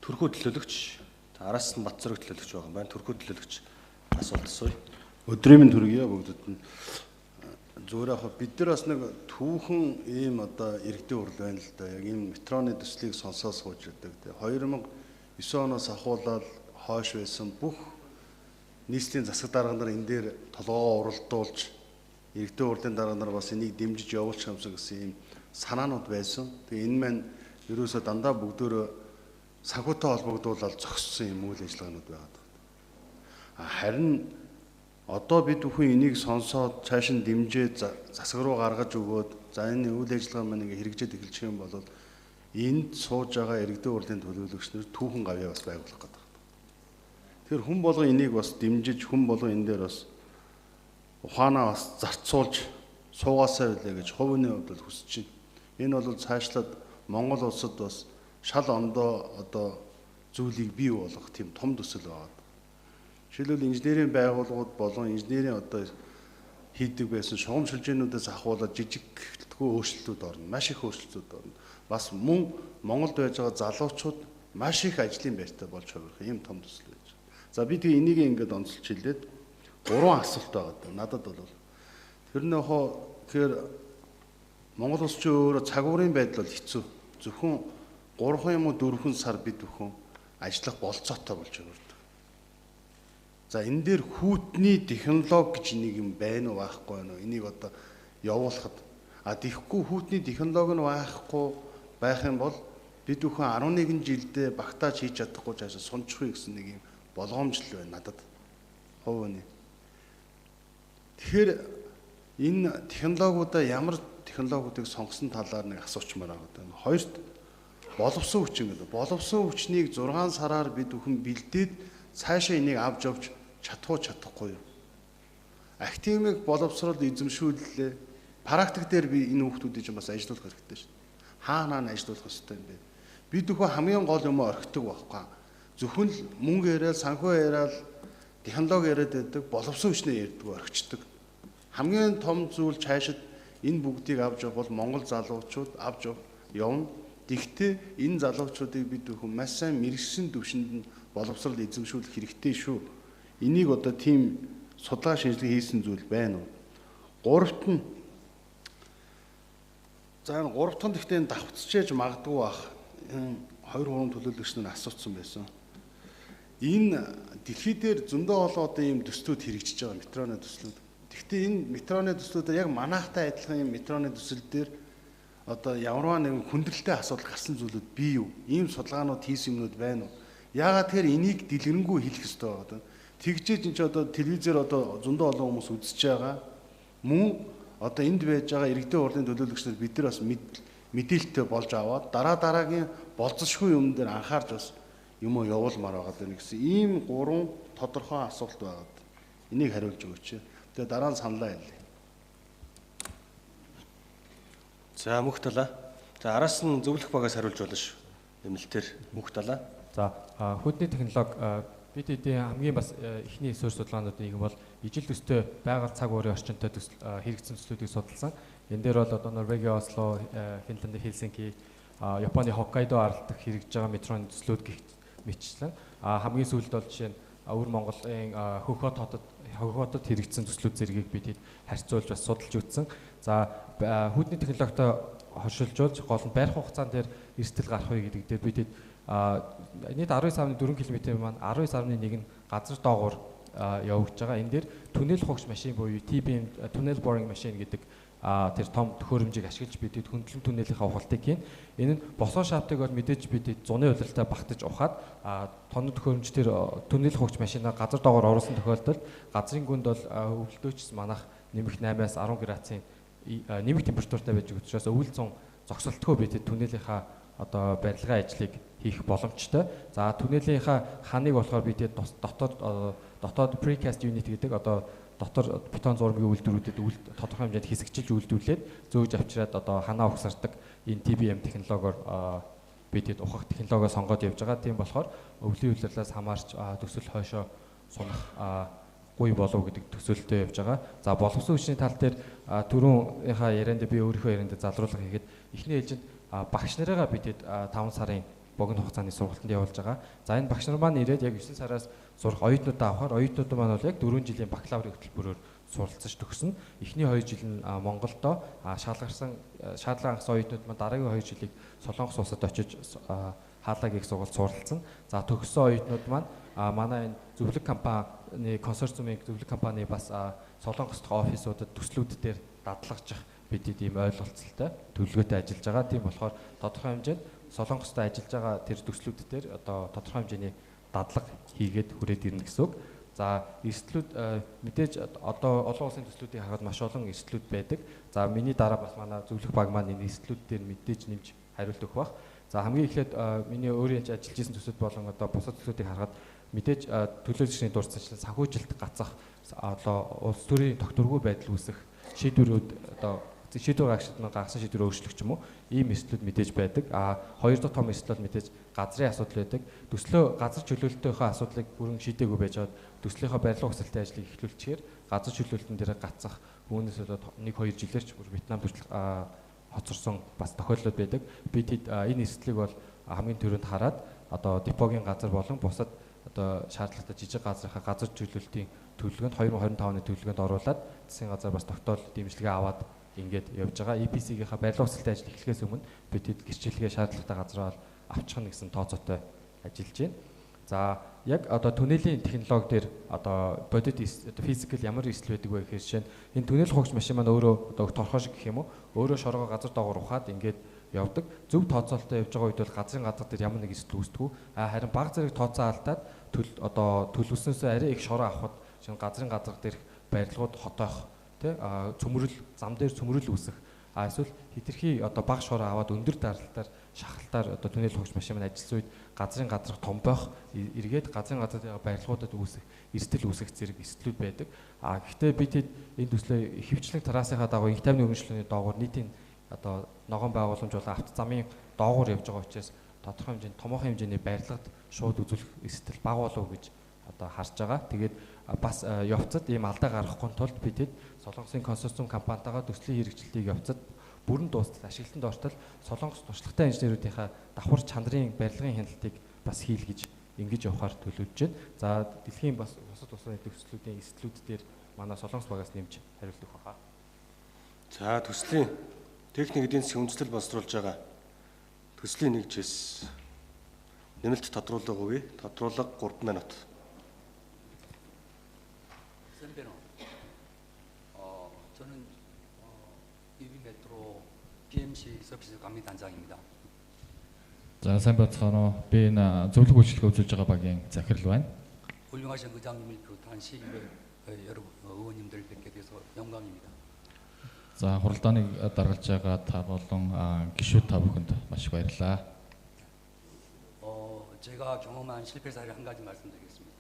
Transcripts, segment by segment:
Төрхөө төлөөлөгч араас нь Батцэрэг төлөөлөгч байгаа юм байна. Төрхөө төлөөлөгч асуулт асууя. Өдрийн төргийа бүгдд нь зүгээр яг бид нар бас нэг түүхэн ийм одоо иргэдийн урал байна л да. Яг ийм метроны төслийг сонсоод сууж байдаг. 2009 оноос ахуулаад хойш байсан бүх нийслэлийн засаг дарга нар энэ дээр толгоо уралдуулж иргэдийн урлын дарга нар бас энийг дэмжиж явуулах юмсан гэсэн ийм санаанууд байсан. Тэгээ энэ маань ерөөсөө дандаа бүгдөө санхүүтэй холбогдуулаад зогссон юм үйл ажиллагаанууд байгаа. Харин одоо бид бүхэн энийг сонсоод цааш нь дэмжиж засаг руу гаргаж өгөөд за энэ үйл ажиллагаа маань ингээ хэрэгжээд эхэлчих юм бол энд сууж байгаа иргэдийн урлын төлөөлөгч нар түүхэн гавьяа бас байгуулах гэдэг. Тэгэхээр хүн болгон энийг бас дэмжиж хүн болгон энэ дээр бас ухаанаа бас зарцуулж суугаасаа билээ гэж хувийн хувьд бол хүсэж байна. Энэ бол цаашлаад Монгол улсад бас шал ондоо одоо зүйлийг бий болгох тийм том төсөл байгаа. Жишээлбэл инженерийн байгууллагууд болон инженерийн одоо хийдэг байсан шугам шилжээнүүдээс ахуулаад жижигтгөө өөрчлөлтүүд орно. Маш их өөрчлөлтүүд орно. Бас мөн Монголд байж байгаа залуучууд маш их ажлын байртай болж хувирах ийм том төсөл байж байна. За би тэгээ энийг ингээд онцолж хэлээд 3 асуулт байгаа. Надад бол тэр тэгэхээр Монгол улс чинь өөрөө цагуурын байдал бол хэцүү. Зөвхөн 3 юм уу 4 сар бид бүхэн ажиллах болцоотой болж байна. За энэ дээр хүүтний технологи гэж нэг юм байна уу байхгүй байна уу? Энийг одоо явуулахад тэгэхгүй хүүтний технологи нь байхгүй байх юм бол бид бүхэн 11 жилдээ багтааж хийж чадахгүй цаашаа сунчихгүй гэсэн нэг юм болгоомжл байна надад. Хувийн. Тэгэхээр энэ технологиудаа ямар технологиудыг сонгосон талаар нэг асуучмаар байгаа. Хоёрт боловсон хүчин гэдэг. Боловсон хүчнийг 6 сараар бид бүхэн бэлдээд цаашаа энийг авч явж чадахгүй юу? Активыг боловсрол эзэмшүүллээ. Практик дээр би энэ хүмүүсүүдийг бас ажилуулах хэрэгтэй шүү дээ. Хаана ажилуулах хэрэгтэй юм бэ? Бид бүхэн хамгийн гол юм орхидог байхгүй. Зөвхөн л мөнгө яриад, санхүү яриад, технологи яриад байдаг, боловсон хүчнээ ярьдаг, орхичдаг. Хамгийн том зүйл цаашид энэ бүгдийг авч явбал Монгол залуучууд авч явна. Тэгвэл энэ залуучуудыг бид бүхэн маш сайн мэрэгсэн төвшөнд нь боловсрол эзэмшүүлэх хэрэгтэй шүү. Энийг одоо тийм судалгаа шинжилгээ хийсэн зүйл байна уу? Гуравт нь гэхдээ давтцаж магадгүй бах. 2-3 төлөөлөгч нар асуусан байсан. Энэ дэлхий дээр зөндөө олон одоо ийм төслүүд хэрэгжиж байгаа метроны төслүүд. Гэхдээ энэ метроны төслүүдээр яг манайхтай адилхан ийм метроны төсөл дээр одоо ямарваа нэгэн хүндрэлтэй асуудал гарсан зүйлүүд бий юу? Ийм судалгаанууд хийсэн юмнууд байна уу? Яагаад тэгэхээр энийг дэлгэрэнгүй хэлэх ёстой байгаа юм? Тэгжээж энэ ч одоо телевизээр одоо зөндөө олон хүмүүс үзэж байгаа. Мөн одоо энд байж байгаа иргэдийн урлын төлөөлөгч нар бид нар бас мэдээлэлтэй болж аваад дараагийн болцсошгүй юм дээр анхаарч бас юм уу явуулмаар байгаа гэсэн ийм 3 тодорхой асуулт байгаа. Энийг хариулж өгөөч. Тэгээ дараа нь саналаа хэлье. За мөх талаа. За араас нь зөвлөх багаас хариулж болно шүү. Нэмэлтээр мөх талаа. За хүүтний технологи бид эдийн хамгийн бас эхний суурь судалгаануудын нэг бол ижил төстэй байгаль цаг уурын орчинтой хэрэгцсэн төслүүдийг судалсан. Энэ дээр бол одоо Норвегийн Осло, Финландын Хельсинки, Японы Хоккайдо аралдах хэрэгжиж байгаа метроны төслүүд гэх мэтчлэн хамгийн сүүлд бол жишээ нь Өвөр Монголын Хөхөт хотод хэрэгжсэн төслүүд зэргийг бид харьцуулж бас судалж үзсэн. За хүүтний технологитой хоршилжуулж гол нь байрах хугацаан дээр эрсдэл гарах вэ гэдэг дээр бид нийт 19.4 км маань 19.1 нь газар доогуур явагдаж байгаа. Энэ дээр түнэл хугч машин буюу TBM tunnel boring machine гэдэг тэр том төхөөрөмжийг ашиглаж бид хөндлөн түнэлийнхаа ухалтыг хийн. Энэ нь босоо шаптыг бол мэдээж бид зуны удирдалтаа багтаж ухаад тоног төхөөрөмж тэр түнэл хугч машинаа газар доогоор оруулсан тохиолдолд газрын гүнд бол өвлөлтөөч манах нэмэх 8-аас 10 градусын нэмэх температуртай байж учраас өвөл зун зогсолтгүй бид түнэлийнхаа одоо барилгын ажлыг хийх боломжтой. За түнэлийнхаа ханыг болохоор бид дотоод precast unit гэдэг одоо дотор бетон зургийн үйлдвэрүүдэд тодорхой хэмжээнд хэсэгчилж үйлдвэрлээд зөөж авчираад одоо ханаа угсардаг энэ TBM технологиор бид ухах технологио сонгоод явж байгаа. Тийм болохоор өвлийн үйлдвэрлэлээс хамаарч төсөл хойшоо сунах гуй болов гэдэг төсөөлтөд явж байгаа. За боловсон хүчний тал дээр түрүүнийхаа ярианд би өөрийнхөө ярианд залруулга хийгээд эхний ээлжинд багш нарыгаа бидэд 5 сарын богино хугацааны сургалтанд явуулж байгаа. За энэ багш нар маань ирээд яг 9 сараас сурах оюутнуудаа авахаар оюутнууд маань бол яг 4 жилийн бакалаврын хөтөлбөрөөр суралцж төгснө. Эхний 2 жил нь Монголдо шаардлага хангасан оюутнууд маань дараагийн 2 жилийг Солонгос улсад очиж хаалаг их сургалт суралцсан. За төгссөн оюутнууд маань манай энэ зөвлөх компани консорциумын зөвлөх компани бас Солонгос дахь офисуудад төслүүд дээр дадлагжих бидэд ийм ойлголцолтой төлөвлөгөөтэй ажиллаж байгаа. Тийм болохоор тодорхой хэмжээнд Солонгостой ажиллаж байгаа тэр төслүүд дээр одоо тодорхой хэмжээний дадлага хийгээд хүрээд ирнэ гэсэн үг. За эрсдлүүд мэдээж одоо олон улсын төслүүдийг харахад маш олон эрсдлүүд байдаг. За миний дараа бас манай зөвлөх баг маань энэ эрсдлүүд дээр мэдээж нэмж хариулт өгөх бах. За хамгийн эхлээд миний өөрийн ажиллаж исэн төсөл болон одоо бусад төслүүдийг харахад мэдээж төлөөлөгчний дурдсанчлан санхүүжилт гацах одоо улс төрийн тогтворгүй байдал үүсэх шийдвэрүүд одоо шийдвэр гаргасан шийдвэр өөрчлөх ч юм уу ийм эрсдлүүд мэдээж байдаг. Хоёр дахь том эрсдэл бол мэдээж газрын асуудал байдаг. Төслөө газар чөлөөлөлтийнхөө асуудлыг бүрэн шийдээгүй байж байгаа төслийнхөө барилга угсралтын ажлыг эхлүүлчихээр газар чөлөөлөлтөн дээр гацах үүнээс одоо 1-2 жилээр ч бүр Вьетнам төрөл хоцорсон бас тохиолдлууд байдаг. Бид энэ эрсдлийг бол хамгийн түрүүнд хараад одоо депогийн газар болон бусад одоо шаардлагатай жижиг газрынхаа газар чөлөөлөлтийн төлөвлөгөөнд 2025 оны төлөвлөгөөнд оруулаад засгийн газар бас тогтоол дэмжлэгээ аваад ингээд явж байгаа. EPC-гийнхаа барилга угсралтын ажил эхлэхээс өмнө бид хэд гэрчлэгээ шаардлагатай газраа авчих нь гэсэн тооцоотой ажиллаж байна. За яг одоо түнэлийн технологи дээр одоо бодит физикал ямар эрсдэл байдаг вэ гэхээр жишээ нь энэ түнэл хугч машин маань өөрөө одоо торхоо шиг гэх юм уу өөрөө шоргоо газар доогоор ухаад ингээд явдаг. Зөв тооцоололтой явж байгаа үед бол газрын газар дээр ямар нэг эрсдэл үүсдэггүй. Харин баг зэрэг тооцоо алдаад одоо төлөвлөснөөсөө арай их шороо авахд шинэ газрын газар дээрх барилгууд хотоох цөмрөл зам дээр цөмрөл үүсэх эсвэл хитрхи одоо баг шороо аваад өндөр даралтаар шахалтаар одоо түнэл хугч машин маань ажилласан үед газрын газар томбойх эргээд газрын газрын барилгуудад үүсэх эрсдэл үүсэх зэрэг эрсдлүүд байдаг. Гэхдээ бид энэ төслөө хөвчлэг тараасынхаа дагуу инх тайвны өргөнчлөлийн доогуур нийтийн одоо ногоон байгууламж болон авто замын доогуур явж байгаа учраас тодорхой хэмжээний томоохон хэмжээний барилгад шууд үзүүлэх эрсдэл бага болов гэж одоо харж байгаа. Тэгээд бас явцад ийм алдаа гаргахгүй тулд бид Солонгосын консорциум компанитайгаа төслийн хэрэгжилтийг явцад бүрэн дуустал ашиглалтанд ортол Солонгос туршлагатай инженеруудынхаа давхар чанарын барилгын хяналтыг бас хийл гэж ингэж явахаар төлөвлөж байна. За дэлхийн бас бусад улсын төслүүдийн эрсдлүүд дээр манай Солонгос багаас нэмж хариулт өгөх баха. За төслийн техник эдийн засгийн үндэслэл боловсруулж байгаа төслийн нэгжээс нэмэлт тодруулга өгье. Тодруулга 3 минут. 저는 UB 메트로 BMC 서비스 감리단장입니다. За сайн бацгаано. Би энэ зөвлөх үйлчлэгээ үзүүлж байгаа багийн захирал байна. 훌륭하신 의장님을 비롯한 시의회 여러분 의원님들 뵙게 돼서 영광입니다. За хуралдааныг даргалж байгаа та болон гишүүд та бүхэнд маш их баярлалаа. 제가 경험한 실패 사례 한 가지 말씀드리겠습니다.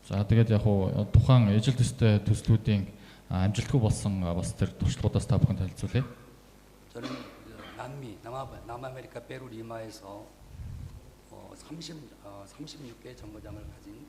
За тэгээд яг хуу тухайн ижил төстэй төслүүдийн амжилтгүй болсон бас тэр туршлагуудаас та бүхэнд танилцуулъя. 저는 남미, 남아메리카 페루 리마에서 36개 정거장을 가진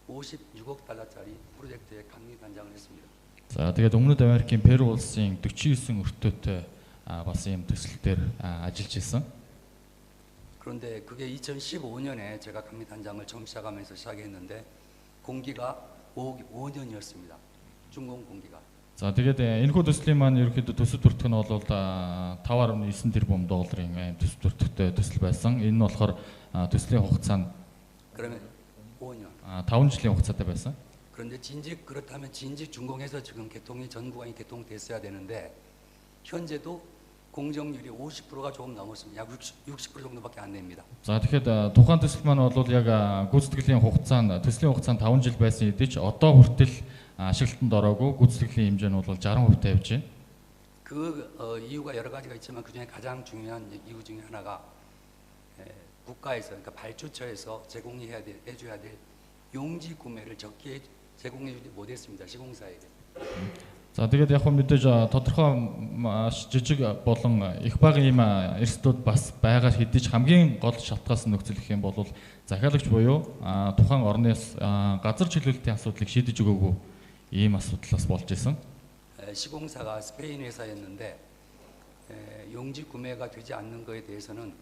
56억 달러짜리 프로젝트의 감리단장을 했습니다. За тэгээд Өмнөд Америкийн Перу улсын 49 өртөөтэй бас ийм төсөл дээр ажиллаж исэн. 그런데 그게 2015년에 제가 감리단장을 처음 시작하면서 시작했는데 공기가 5년이었습니다. 준공 공기가. За тэгээд энэхүү төслийн маань ерөнхийдөө төсөл бүртгэх нь бол 5.9 тэрбум долларын төсөл бүртгэхтэй төсөл байсан. Энэ нь болохоор төслийн хугацаа нь 그러면 5년. 5 жилийн хугацаатай байсан. 그런데 그렇다면 진직 준공해서 지금 전 구간이 개통됐어야 되는데 현재도 공정률이 50%가 조금 넘었습니다. 약 60% 정도밖에 안 됩니다. За тэгэхээр тухайн төсөл маань бол яг гүйцэтгэлийн хугацаанд төслийн хугацаанд 5 жил байсан хэдий ч одоо хүртэл ашиглалтанд ороогүй гүйцэтгэлийн хэмжээ нь бол 60% тавьж байна. 그 이유가 여러 가지가 있지만 그중에 가장 중요한 이유 중에 하나가 국가에서 그러니까 발주처에서 해줘야 될 용지 구매를 적게 제공해주지 못했습니다. 시공사에게. За тэгээд яг мэдээж тодорхой маш жижиг болон их бага ийм эрсдлүүд бас байгаа хэдий ч хамгийн гол шалтгаалсан нөхцөл гэх юм бол захиалагч буюу тухайн орноос газар чөлөөлтийн асуудлыг шийдэж өгөөгүй ийм асуудал бас болж исэн. 시공사가 스페인 회사였는데 용지 구매가 되지 않는 거에 대해서는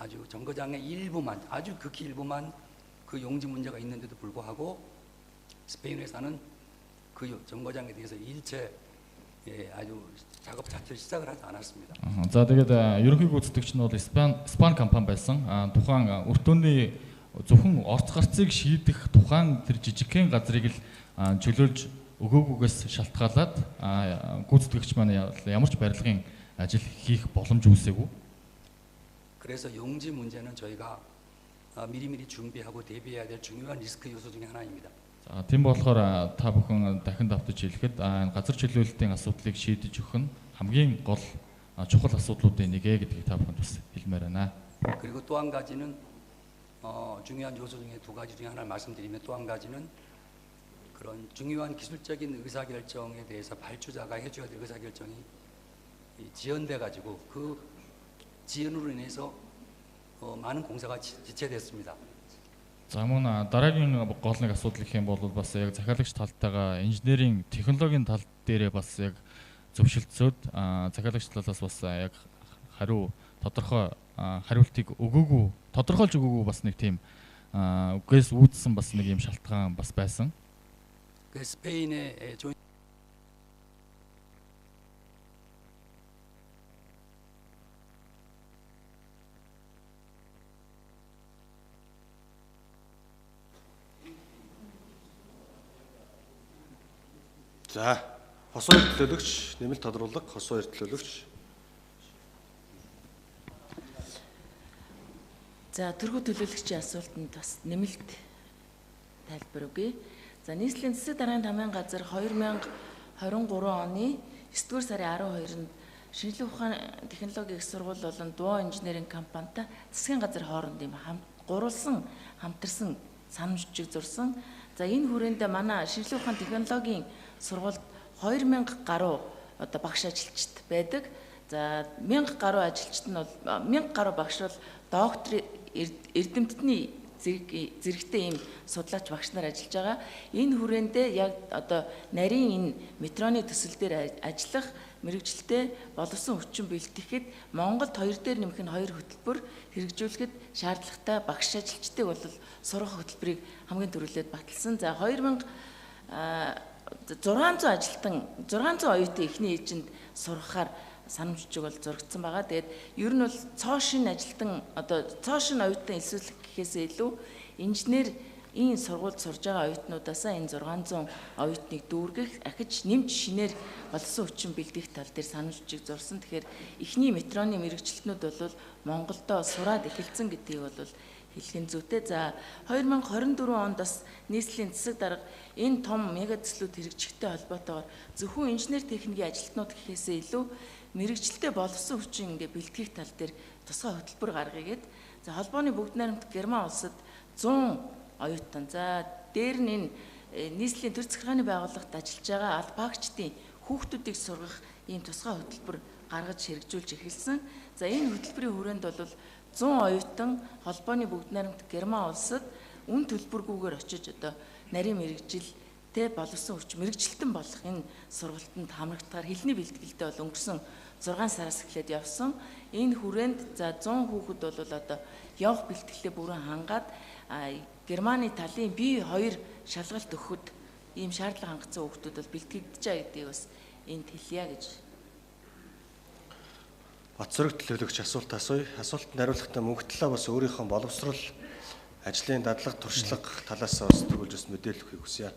아주 정거장의 일부만, 아주 극히 일부만 그 용지 문제가 있는데도 불구하고 스페인 회사는 그 정거장에 대해서 일체 아주 작업 자체를 시작을 하지 않았습니다. За тэгээд ерөнхий гүйцэтгэгч нь бол Испани компани байсан. Тухайн өртөөний зөвхөн орц гарцыг шийдэх тухайн тэр жижигхэн газрыг л чөлөөлж өгөөгүйгээс шалтгаалаад гүйцэтгэгч маань ямар ч барилгын ажил хийх боломж үүсээгүй. 그래서 용지 문제는 저희가 미리미리 준비하고 대비해야 될 중요한 리스크 요소 중에 하나입니다. За тийм болохоор та бүхэн дахин давтаж хэлэхэд газар чөлөөлөлтийн асуудлыг шийдэж өгөх нь хамгийн гол чухал асуудлуудын нэг гэдгийг та бүхэнд бас хэлмээр байна. 그리고 또 한 가지는 중요한 요소 중에 두 가지 중에 하나를 말씀드리면 또 한 가지는 그런 중요한 기술적인 의사결정에 대해서 발주자가 해줘야 될 의사결정이 지연돼 가지고 그 지연으로 인해서 많은 공사가 지체됐습니다. За мөн дараагийн гол нэг асуудал гэх юм бол бас яг захиалагч талтайгаа инженерийн технологийн тал дээрээ бас яг зөвшөлтсөд захиалагч талаас бас яг тодорхой хариултыг өгөөгүй, тодорхойлж өгөөгүй бас нэг тийм үгээс үүдсэн бас нэг юм шалтгаан бас байсан. 그 스페인의 За, хос хоёр төлөөлөгч, нэмэлт тодруулга, хос хоёр төлөөлөгч. За, тэрхүү төлөөлөгчийн асуултанд бас нэмэлт тайлбар өгье. За, нийслэлийн засаг даргын тамгын газар 2023 оны 9-р сарын 12-нд шинжилгээ ухааны технологийн их сургууль болон Дуо инженерийн компанитай засгийн газар хооронд юм гурвалсан хамтарсан санамж жижиг зурсан. За, энэ хүрээнд манай шинжилгээ ухааны технологийн сургуульд 2000 гаруй багш ажилчид байдаг. За 1000 гаруй ажилчид нь бол 1000 гаруй багш бол доктор эрдэмтдийн зэрэгтэй ийм судлаач багш нар ажиллаж байгаа. Энэ хүрээндээ яг одоо нарийн энэ метроны төсөл дээр ажиллах мэрэгжилтэй боловсон хүчин бэлтгэхэд Монголд 2 дээр нэмэх нь 2 хөтөлбөр хэрэгжүүлэхэд шаардлагатай багш ажилчдыг бол сургах хөтөлбөрийг хамгийн түрүүлээд баталсан. За 600 ажилтан 600 оюутан эхний ээжинд сургахаар санамж жижиг бол зурагдсан байгаа. Тэгээд ер нь бол цоо шин ажилтан одоо цоо шин оюутан элсүүлэх гэхээсээ илүү инженерийн сургуульд сурж байгаа оюутнуудаасаа энэ 600 оюутныг дүүргэх ахиж нэмж шинээр боловсон хүчин бэлтгэх тал дээр санамж жижиг зурсан. Тэгэхээр эхний метроны мэрэгчлэтнүүд бол Монголдо сураад эхэлсэн гэдгийг бол хэлхэн зүйтэй. За 2024 онд бас нийслэлийн засаг дарга энэ том мега төслүүд хэрэгжихтэй холбоотойгоор зөвхөн инженер техникийн ажилтнууд гэхээсээ илүү мэрэгчлээ боловсон хүчин бэлтгэх тал дээр тусгай хөтөлбөр гаргая гэд. За холбооны бүгд найрамдах Герман улсад 100 оюутан. За дээр нь энэ нийслэлийн төр захиргааны байгууллагт ажиллаж байгаа аль багчдын хүүхдүүдийг сургах ийм тусгай хөтөлбөр гаргаж хэрэгжүүлж эхэлсэн. За энэ хөтөлбөрийн хүрээнд бол 100 оюутан холбооны бүгд найрамдах Герман улсад үн төлбөргүйгээр очиж одоо нарийн мэрэгжилтэй боловсон хүч мэрэгжилтэн болох энэ сургалтанд хамрагдахаар хэлний бэлтгэлтэй бол өнгөрсөн 6 сараас эхлээд явсан. Энэ хүрээнд за 100 хүүхэд бол одоо явах бэлтгэлээ бүрэн хангаад Германы талын B2 шалгалт өгөхөд ийм шаардлага хангацсан хүүхдүүд бол бэлтгэгдэж байгаа гэдгийг бас энд хэлье гэж. Батцорог төлөөлөгч асуулт асууя. Асуултанд хариулахдаа мөнгө талаа бас өөрийнхөө боловсрол ажлын дадлага туршлага талаас бас төгөлж бас мэдээлэл өгөхийг хүсье.